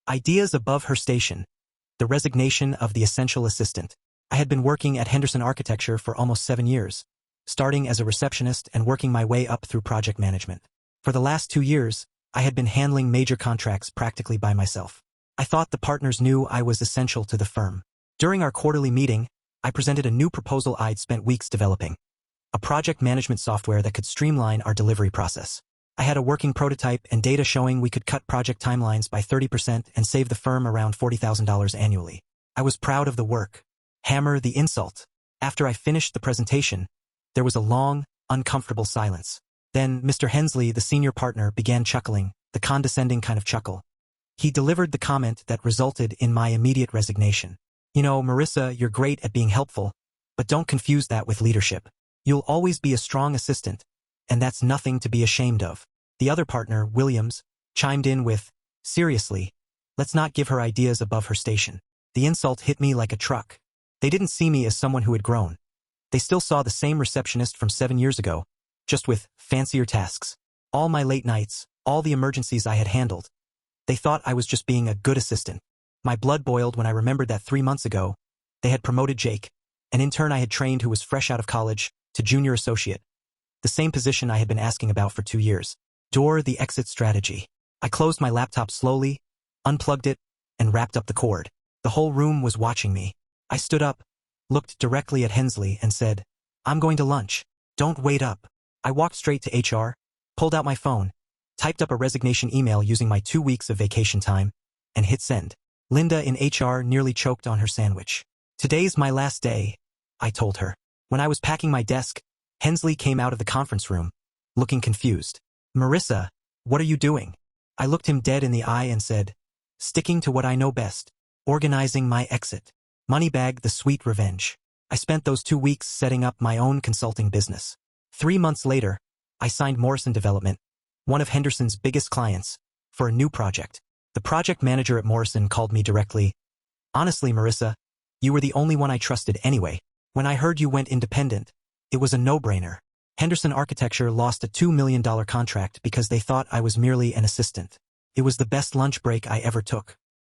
Ideas above her station. The resignation of the essential assistant. I had been working at Henderson Architecture for almost 7 years, starting as a receptionist and working my way up through project management. For the last 2 years, I had been handling major contracts practically by myself. I thought the partners knew I was essential to the firm. During our quarterly meeting, I presented a new proposal I'd spent weeks developing. A project management software that could streamline our delivery process. I had a working prototype and data showing we could cut project timelines by 30% and save the firm around $40,000 annually. I was proud of the work. Hammer the insult. After I finished the presentation, there was a long, uncomfortable silence. Then Mr. Hensley, the senior partner, began chuckling, the condescending kind of chuckle. He delivered the comment that resulted in my immediate resignation. You know, Marissa, you're great at being helpful, but don't confuse that with leadership. You'll always be a strong assistant, and that's nothing to be ashamed of. The other partner, Williams, chimed in with, seriously, let's not give her ideas above her station. The insult hit me like a truck. They didn't see me as someone who had grown. They still saw the same receptionist from 7 years ago, just with fancier tasks. All my late nights, all the emergencies I had handled. They thought I was just being a good assistant. My blood boiled when I remembered that 3 months ago, they had promoted Jake, an intern I had trained who was fresh out of college, to junior associate. The same position I had been asking about for 2 years. The exit strategy. I closed my laptop slowly, unplugged it, and wrapped up the cord. The whole room was watching me. I stood up, looked directly at Hensley and said, I'm going to lunch. Don't wait up. I walked straight to HR, pulled out my phone, typed up a resignation email using my 2 weeks of vacation time, and hit send. Linda in HR nearly choked on her sandwich. Today's my last day, I told her. When I was packing my desk, Hensley came out of the conference room, looking confused. Marissa, what are you doing? I looked him dead in the eye and said, sticking to what I know best, organizing my exit. Moneybag the sweet revenge. I spent those 2 weeks setting up my own consulting business. 3 months later, I signed Morrison Development, one of Henderson's biggest clients, for a new project. The project manager at Morrison called me directly. Honestly, Marissa, you were the only one I trusted anyway. When I heard you went independent, it was a no-brainer. Henderson Architecture lost a $2 million contract because they thought I was merely an assistant. It was the best lunch break I ever took.